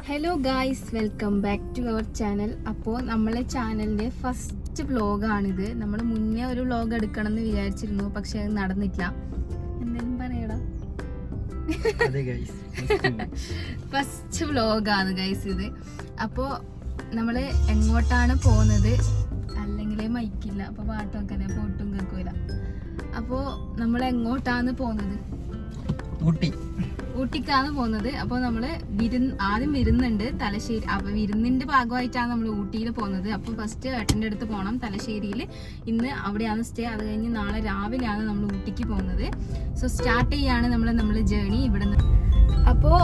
Hello guys, welcome back to our channel. അപ്പോൾ നമ്മളെ ചാനലിൻ്റെ ഫസ്റ്റ് വ്ലോഗാണിത്. നമ്മൾ മുന്നേ ഒരു വ്ലോഗ് എടുക്കണം എന്ന് വിചാരിച്ചിരുന്നു, പക്ഷെ അത് നടന്നില്ല. എന്തെങ്കിലും പറയടാ. ഫസ്റ്റ് വ്ലോഗാണ് ഗൈസ് ഇത്. അപ്പോൾ നമ്മൾ എങ്ങോട്ടാണ് പോകുന്നത്, അല്ലെങ്കിലേ മൈക്കില്ല, അപ്പോൾ പാട്ട് വെക്കല, അപ്പോൾ ഒട്ടും കേൾക്കൂല. അപ്പോൾ നമ്മൾ എങ്ങോട്ടാണ് പോകുന്നത്? ഊട്ടിക്കാണ് പോകുന്നത്. അപ്പോൾ നമ്മൾ ആദ്യം വിരുന്നുണ്ട് തലശ്ശേരി. അപ്പോൾ വിരുന്നിന്റെ ഭാഗമായിട്ടാണ് നമ്മൾ ഊട്ടിയിൽ പോകുന്നത്. അപ്പോൾ ഫസ്റ്റ് ഏട്ടൻ്റെ അടുത്ത് പോകണം തലശ്ശേരിയിൽ. ഇന്ന് അവിടെയാണ് സ്റ്റേ. അത് കഴിഞ്ഞ് നാളെ രാവിലെയാണ് നമ്മൾ ഊട്ടിക്ക് പോകുന്നത്. സോ സ്റ്റാർട്ട് ചെയ്യാണ് നമ്മൾ ജേണി ഇവിടെ നിന്ന്. അപ്പോൾ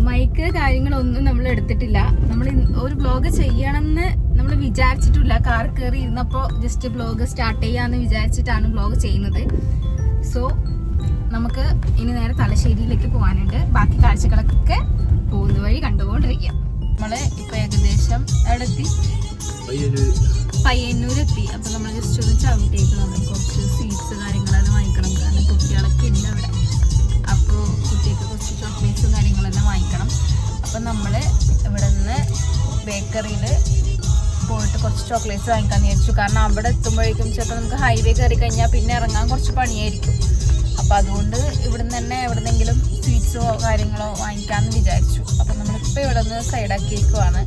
മൈക്ക് കാര്യങ്ങളൊന്നും നമ്മൾ എടുത്തിട്ടില്ല. നമ്മൾ ഒരു വ്ലോഗ് ചെയ്യണമെന്ന് നമ്മൾ വിചാരിച്ചിട്ടില്ല. കാർ കയറി ഇരുന്നപ്പോൾ ജസ്റ്റ് വ്ലോഗ് സ്റ്റാർട്ട് ചെയ്യാമെന്ന് വിചാരിച്ചിട്ടാണ് വ്ലോഗ് ചെയ്യുന്നത്. സോ നമുക്ക് ഇനി നേരെ തലശ്ശേരിയിലേക്ക് പോകാനുണ്ട്. ബാക്കി കാഴ്ചകളൊക്കെ പോകുന്ന വഴി കണ്ടുകൊണ്ടിരിക്കാം. നമ്മള് ഇപ്പൊ ഏകദേശം എവിടെത്തി? പയ്യന്നൂരെത്തി. അപ്പൊ നമ്മൾ ജസ്റ്റ് ഒന്ന് ചവിട്ടേക്ക് നമ്മൾ കുറച്ച് സ്വീറ്റ്സ് കാര്യങ്ങളെല്ലാം വാങ്ങിക്കണം. കാരണം കുട്ടികളൊക്കെ ഇല്ല അവിടെ. അപ്പോൾ കുട്ടികൾക്ക് കുറച്ച് ചോക്ലേറ്റ്സും കാര്യങ്ങളെല്ലാം വാങ്ങിക്കണം. അപ്പൊ നമ്മള് ഇവിടെ നിന്ന് ബേക്കറിയിൽ പോയിട്ട് കുറച്ച് ചോക്ലേറ്റ്സ് വാങ്ങിക്കാന്ന് വിചാരിച്ചു. കാരണം അവിടെ എത്തുമ്പോഴേക്കും ചിലപ്പോൾ നമുക്ക് ഹൈവേ കയറി കഴിഞ്ഞാൽ പിന്നെ ഇറങ്ങാൻ കുറച്ച് പണിയായിരിക്കും. അപ്പം അതുകൊണ്ട് ഇവിടുന്ന് തന്നെ എവിടെന്നെങ്കിലും സ്വീറ്റ്സോ കാര്യങ്ങളോ വാങ്ങിക്കാമെന്ന് വിചാരിച്ചു. അപ്പം നമ്മളിപ്പോൾ ഇവിടെ നിന്ന് സൈഡാക്കിയേക്കുവാണ്.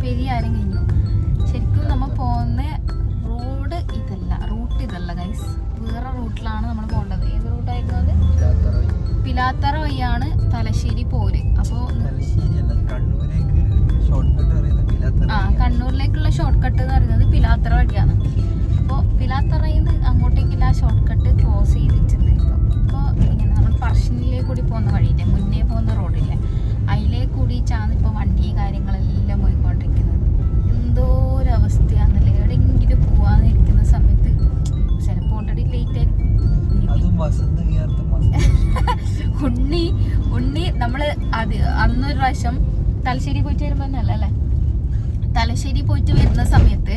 പെരിയാരം കഴിഞ്ഞു. ശരിക്കും നമ്മൾ പോകുന്ന റൂട്ട് ഇതല്ല ഗൈസ്, വേറെ റൂട്ടിലാണ് നമ്മൾ പോകേണ്ടത്. ഏത് റൂട്ടായിരുന്നു അത്? പിലാത്തറ വഴിയാണ് തലശ്ശേരി പോര്. അപ്പോൾ കണ്ണൂരിലേക്കുള്ള ഷോർട്ട് കട്ട് എന്ന് പറയുന്നത് പിലാത്തറ വഴിയാണ്. അപ്പോൾ പിലാത്തറയിൽ നിന്ന് അങ്ങോട്ടേക്കുള്ള ആ ഷോർട്ട് കട്ട് ക്ലോസ് ചെയ്തിട്ടുണ്ട്. ഇപ്പോൾ ഇങ്ങനെ നമ്മൾ പറശ്ശിനിലേക്ക് കൂടി പോകുന്ന വഴിയില്ലേ, മുന്നേ പോകുന്ന റോഡില്ലേ, അതിലേ കൂടിയിട്ടാണ് ഇപ്പോൾ വണ്ടി കാര്യങ്ങളെല്ലാം പോയിക്കൊണ്ടിരിക്കുന്നത്. എന്തോ ഒരു അവസ്ഥയാണെന്നല്ലേ. എവിടെയെങ്കിലും പോകാനിരിക്കുന്ന സമയത്ത് ചിലപ്പോൾ ഓൾറെഡി ലേറ്റ് ആയിരിക്കും. ഉണ്ണി നമ്മള് അന്നൊരു പ്രാവശ്യം തലശ്ശേരി പോയിട്ട് വരുമ്പോ തന്നെയല്ല അല്ലേ, തലശ്ശേരി പോയിട്ട് വരുന്ന സമയത്ത്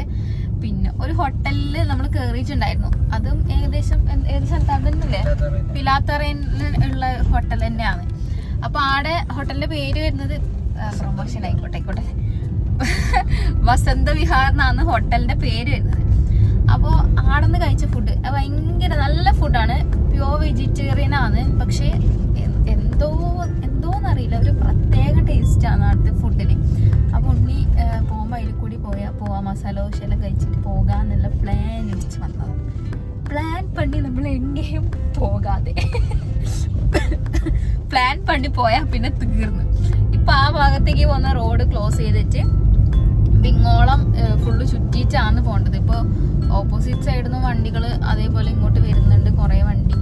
പിന്നെ ഒരു ഹോട്ടലിൽ നമ്മൾ കയറിയിട്ടുണ്ടായിരുന്നു. അതും ഏകദേശം ഏത് സ്ഥലത്താണ് തന്നെയല്ലേ, പിലാത്തറയിൽ ഉള്ള ഹോട്ടൽ തന്നെയാണ്. അപ്പൊ ആടെ ഹോട്ടലിന്റെ പേര് വരുന്നത്, പ്രൊമോഷൻ ആയിക്കോട്ടെ, വസന്ത വിഹാർ എന്നാണ് ഹോട്ടലിന്റെ പേര് വരുന്നത്. അപ്പോൾ ആടെ നിന്ന് കഴിച്ച ഫുഡ് ഭയങ്കര നല്ല ഫുഡാണ്, പ്യുവർ വെജിറ്റേറിയൻ ആണ്. പക്ഷേ എന്തോന്നറിയില്ല, ഒരു പ്രത്യേക ടേസ്റ്റാണ് അവിടുത്തെ ഫുഡിന്. അപ്പോൾ ഉണ്ണി പോകുമ്പോൾ അതിൽ കൂടി പോവാ മസാല ദോശയെല്ലാം കഴിച്ചിട്ട് പോകാന്നുള്ള പ്ലാൻ ഇടിച്ച് വന്നത്. പ്ലാൻ പണി നമ്മൾ എങ്ങനെയും പോകാതെ പ്ലാൻ പണി പോയാൽ പിന്നെ തീർന്നു. ഇപ്പം ആ ഭാഗത്തേക്ക് പോകുന്ന റോഡ് ക്ലോസ് ചെയ്തിട്ട് ഇങ്ങോളം ഫുള്ള് ചുറ്റിയിട്ടാണ് പോകേണ്ടത്. ഇപ്പോൾ ഓപ്പോസിറ്റ് സൈഡിൽ നിന്ന് വണ്ടികൾ അതേപോലെ ഇങ്ങോട്ട് വരുന്നുണ്ട്, കുറേ വണ്ടി.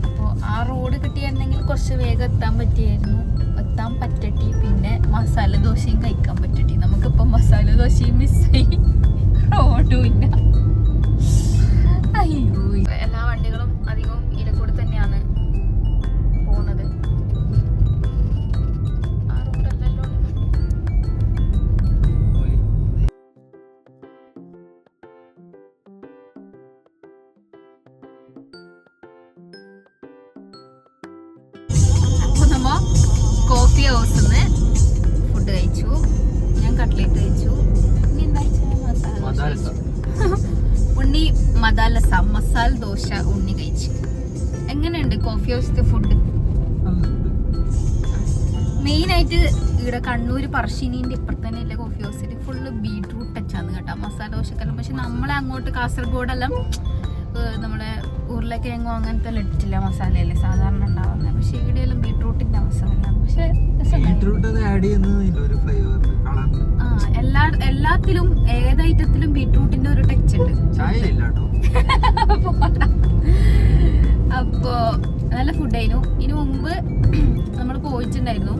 അപ്പോൾ ആ റോഡ് കിട്ടിയിരുന്നെങ്കിൽ കുറച്ച് വേഗം എത്താൻ പറ്റട്ടി. പിന്നെ മസാല ദോശയും കഴിക്കാൻ പറ്റട്ടി. നമുക്കിപ്പോൾ മസാല ദോശയും മിസ്സായി, റോഡും ഇല്ല. അയ്യോ, എല്ലാ വണ്ടികളും അധികവും ഇലക്കൂടെ തന്നെയാണ് പോകുന്നത്. ആ റോഡല്ലല്ലോ. കോഫി ഹൗസിൽ നിന്ന് ഫുഡ് കഴിച്ചു. ഞാൻ കട്ട്ലേറ്റ് കഴിച്ചു. ഇനി എന്താ ഉണ്ണി മസാല ദോശ ഉണ്ണി കഴിച്ചു. എങ്ങനെയുണ്ട് കോഫി ഹൗസിലെ ഫുഡ്? മെയിനായിട്ട് ഇവിടെ കണ്ണൂർ പറശ്ശിനീൻ്റെ ഇപ്പുറത്ത് തന്നെ ഇല്ല കോഫി ഹൗസിൽ ഫുള്ള് ബീട്രൂട്ട് ടച്ചാണ് കേട്ടോ മസാല ദോശക്കെല്ലാം. പക്ഷെ നമ്മളെ അങ്ങോട്ട് കാസർഗോഡെല്ലാം നമ്മളെ ഉരുളക്കിഴങ്ങോ അങ്ങനത്തെ ഇട്ടില്ല മസാലയല്ലേ സാധാരണ ഉണ്ടാവുന്നത്. പക്ഷെ ഇവിടെയെല്ലാം ബീട്രൂട്ടിന്റെ മസാലയാണ്. പക്ഷെ എല്ലാത്തിലും ഏത് ഐറ്റത്തിലും ബീട്രൂട്ടിന്റെ ഒരു ടച്ച് ഉണ്ട്. അപ്പോ നല്ല ഫുഡായിരുന്നു. ഇതിനു മുമ്പ് നമ്മൾ പോയിട്ടുണ്ടായിരുന്നു.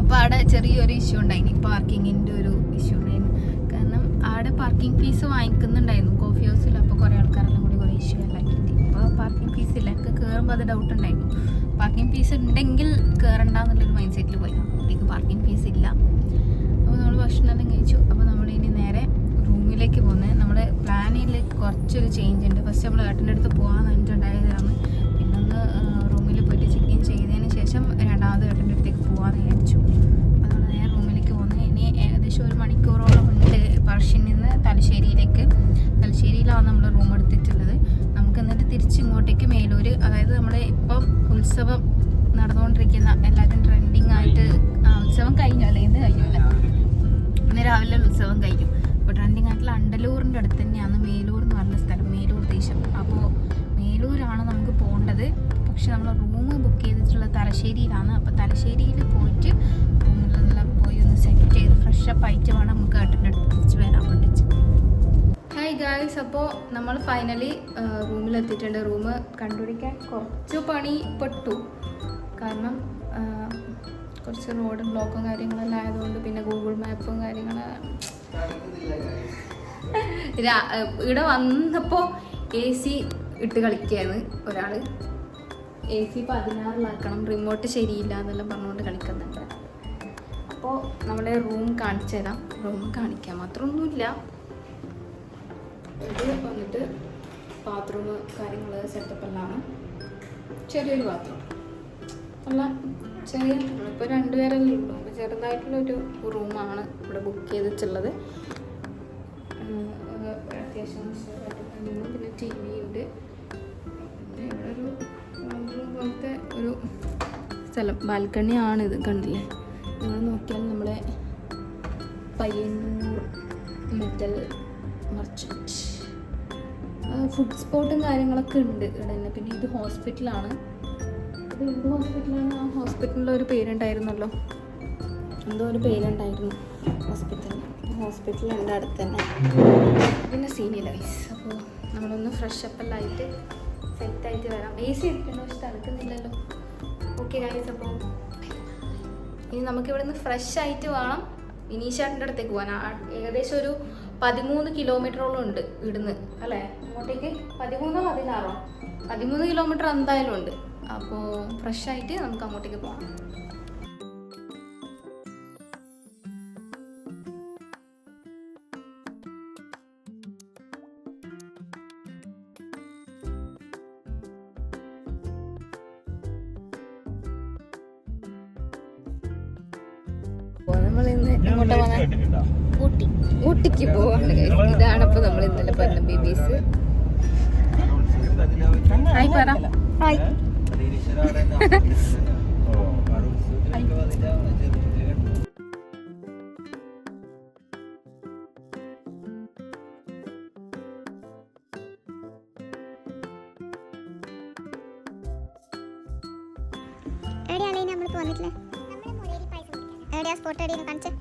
അപ്പൊ അവിടെ ചെറിയൊരു ഇഷ്യൂ ഉണ്ടായിരുന്നു, പാർക്കിങ്ങിന്റെ ഒരു ഇഷ്യൂ ഉണ്ടായിരുന്നു. കാരണം അവിടെ പാർക്കിംഗ് ഫീസ് വാങ്ങിക്കുന്നുണ്ടായിരുന്നു കോഫി ഹൗസിൽ. അപ്പോൾ കുറേ ആൾക്കാരെല്ലാം കൂടി കുറേ ഇഷ്യൂ എല്ലാം കിട്ടി. അപ്പോൾ പാർക്കിംഗ് ഫീസ് ഇല്ല. എനിക്ക് കയറുമ്പോൾ അത് ഡൗട്ട് ഉണ്ടായിരുന്നു. പാർക്കിംഗ് ഫീസ് ഉണ്ടെങ്കിൽ കയറണ്ടെന്നുള്ളൊരു മൈൻഡ് സെറ്റിൽ പോയി. അപ്പോഴേക്ക് പാർക്കിംഗ് ഫീസ് ഇല്ല. അപ്പോൾ നമ്മൾ ഭക്ഷണമെല്ലാം കഴിച്ചു. അപ്പോൾ നമ്മൾ ഇനി നേരെ റൂമിലേക്ക് പോകുന്നത്. നമ്മുടെ പ്ലാനിലേക്ക് കുറച്ചൊരു ചേഞ്ച് ഉണ്ട്. ഫസ്റ്റ് നമ്മൾ ഏട്ടൻ്റെ അടുത്ത് പോകാൻ പറഞ്ഞിട്ടുണ്ടായതാണ്. പിന്നെ ഒന്ന് റൂമിൽ പോയിട്ട് ചെക്ക് ഇൻ ചെയ്തതിന് ശേഷം രണ്ടാമത് ഏട്ടൻ്റെ അടുത്തേക്ക് പോകാമെന്ന് വിചാരിച്ചു. അതാണ് നേരെ റൂമിലേക്ക് പോകുന്നത്. ഇനി ഏകദേശം 1 മണിക്കൂറോളം ഉണ്ട് പറശ്ശിനിൽ നിന്ന് തലശ്ശേരിയിലേക്ക്. തലശ്ശേരിയിലാണ് നമ്മൾ റൂം എടുത്തിട്ടുള്ളത്. നമുക്ക് എന്നിട്ട് തിരിച്ചിങ്ങോട്ടേക്ക് മേലൂർ, അതായത് നമ്മുടെ ഇപ്പം ഉത്സവം നടന്നുകൊണ്ടിരിക്കുന്ന എല്ലാവരും ട്രെൻഡിങ് ആയിട്ട് ഉത്സവം കഴിഞ്ഞു അല്ലേ? ഇത് കഴിഞ്ഞല്ല, ഇന്ന് രാവിലെ ഉത്സവം കഴിഞ്ഞു. അപ്പോൾ ട്രെൻഡിങ് ആയിട്ടുള്ള അണ്ടലൂരിൻ്റെ അടുത്ത് തന്നെയാണ് മേലൂർ എന്ന് പറഞ്ഞ സ്ഥലം, മേലൂർ ദേശം. അപ്പോൾ മേലൂരാണ് നമുക്ക് പോകേണ്ടത്. പക്ഷെ നമ്മൾ റൂം ബുക്ക് ചെയ്തിട്ടുള്ളത് തലശ്ശേരിയിലാണ്. അപ്പോൾ തലശ്ശേരിയിൽ പോയിട്ട് റൂമിലെല്ലാം പോയി ഒന്ന് സെറ്റ് ചെയ്ത് ഫ്രഷപ്പ് ആയിട്ട് വേണം നമുക്ക് ഏട്ടൻ്റെ അടുത്ത് തിരിച്ച് വരാൻ വേണ്ടിച്ച്. ഹായ് ഗായ്സ്, അപ്പോൾ നമ്മൾ ഫൈനലി റൂമിലെത്തിയിട്ടുണ്ട്. റൂം കണ്ടുപിടിക്കാൻ കുറച്ച് പണി പെട്ടു. കാരണം കുറച്ച് റോഡ് ബ്ലോക്കും കാര്യങ്ങളെല്ലാം ആയതുകൊണ്ട്, പിന്നെ ഗൂഗിൾ മാപ്പും കാര്യങ്ങളും. ഇവിടെ വന്നപ്പോൾ AC ഇട്ട് കളിക്കുകയാണ് ഒരാൾ. AC 16-ലാക്കണം, റിമോട്ട് ശരിയില്ല എന്നെല്ലാം പറഞ്ഞുകൊണ്ട് കളിക്കുന്നുണ്ട്. അപ്പോൾ നമ്മളെ റൂം കാണിച്ചു തരാം. റൂം കാണിക്കാൻ മാത്രമൊന്നുമില്ല. ഇത് വന്നിട്ട് ബാത്റൂം കാര്യങ്ങൾ സെറ്റപ്പ് എല്ലാമാണ്. ചെറിയൊരു ബാത്റൂം അല്ല, ചെറിയ, ഇപ്പോൾ 2 പേരല്ലേ ഉള്ളൂ. അപ്പോൾ ചെറുതായിട്ടുള്ളൊരു റൂമാണ് ഇവിടെ ബുക്ക് ചെയ്തിട്ടുള്ളത്. അത്യാവശ്യം പിന്നെ TV ഉണ്ട്. പിന്നെ ഇവിടെ ഒരു ബാത്റൂം പോലത്തെ ഒരു സ്ഥലം, ബാൽക്കണിയാണ് ഇത്. കണ്ടില്ലേ? നിങ്ങൾ നോക്കിയാൽ നമ്മളെ പയ്യന്നൂർ മെറ്റൽ മർച്ചൻറ്റ് ഫുഡ് സ്പോട്ടും കാര്യങ്ങളൊക്കെ ഉണ്ട് ഇവിടെ തന്നെ. പിന്നെ ഇത് ഹോസ്പിറ്റലാണ്. ഇത് എന്ത് ഹോസ്പിറ്റലാണ്? ആ ഹോസ്പിറ്റലിൻ്റെ ഒരു പേരുണ്ടായിരുന്നല്ലോ, എന്തോ ഒരു പേരുണ്ടായിരുന്നു ഹോസ്പിറ്റലിന്. ഹോസ്പിറ്റലുണ്ട് അടുത്ത് തന്നെ. പിന്നെ സീനിയർ ഗൈസ്. അപ്പോൾ നമ്മളൊന്ന് ഫ്രഷപ്പ് ആയിട്ട് സെറ്റായിട്ട് വരാം. AC എടുക്കണോ? പക്ഷെ തണുക്കുന്നില്ലല്ലോ. ഓക്കെ ഗൈസ്, അപ്പോൾ ഇനി നമുക്കിവിടെ നിന്ന് ഫ്രഷ് ആയിട്ട് വേണം വിനീഷേട്ടൻ്റെ അടുത്തേക്ക് പോകാൻ. ഏകദേശം ഒരു 13 കിലോമീറ്ററോളം ഉണ്ട് ഇവിടുന്ന്, അല്ലേ? അങ്ങോട്ടേക്ക് 13-16 13 കിലോമീറ്റർ എന്തായാലും ഉണ്ട്. അപ്പോൾ ഫ്രഷ് ആയിട്ട് നമുക്ക് അങ്ങോട്ടേക്ക് പോകാം. നമ്മളിന്ന് എങ്ങോട്ടാ പോകുന്നത്? ഊട്ടിക്ക് പോവാണ്. ഇതാണ് അപ്പോൾ നമ്മൾ ഇന്നലെ പറഞ്ഞ ബേബീസ്. ഹായ് പറ. ഹായ്. എവിടെയാണ് നമ്മൾ പോന്നിട്ടില്ലേ? എവിടെയാ സ്പോട്ട്? എവിടെയാണ് കാണിച്ചേ?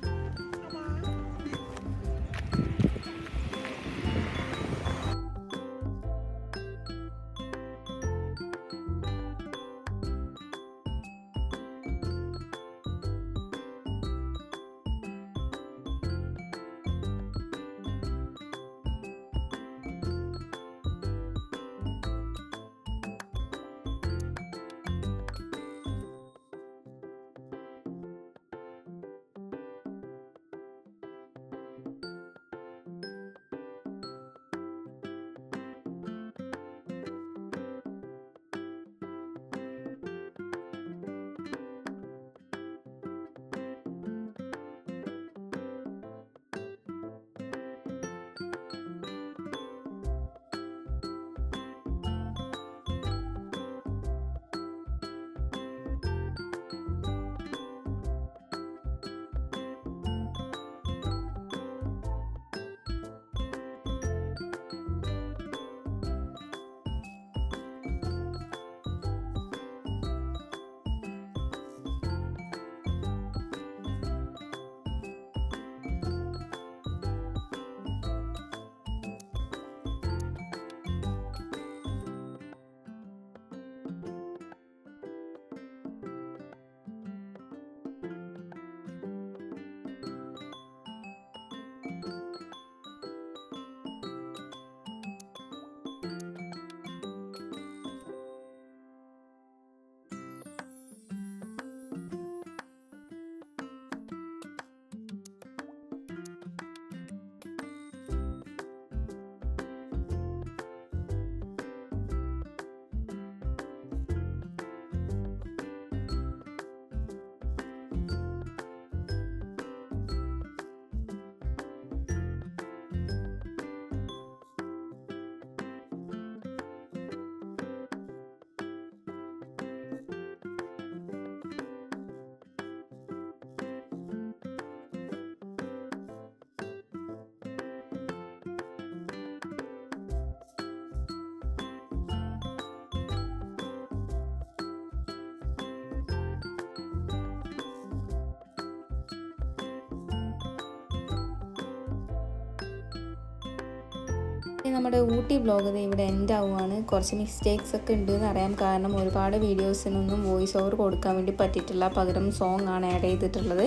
നമ്മുടെ ഊട്ടി വ്ളോഗ് ഇവിടെ എൻഡ് ആവുകയാണ്. കുറച്ച് മിസ്റ്റേക്സ് ഒക്കെ ഉണ്ടെന്ന് അറിയാം, കാരണം ഒരുപാട് വീഡിയോസിനൊന്നും വോയിസ് ഓവർ കൊടുക്കാൻ വേണ്ടി പറ്റിയിട്ടില്ല, പകരം സോങ് ആണ് ആഡ് ചെയ്തിട്ടുള്ളത്.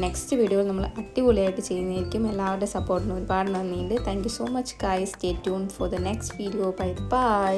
നെക്സ്റ്റ് വീഡിയോ നമ്മൾ അടിപൊളിയായിട്ട് ചെയ്യുന്നതായിരിക്കും. എല്ലാവരുടെ സപ്പോർട്ടിന് ഒരുപാട് നന്ദിയുണ്ട്. Thank you so much guys. Stay tune for the next video. Bye bye.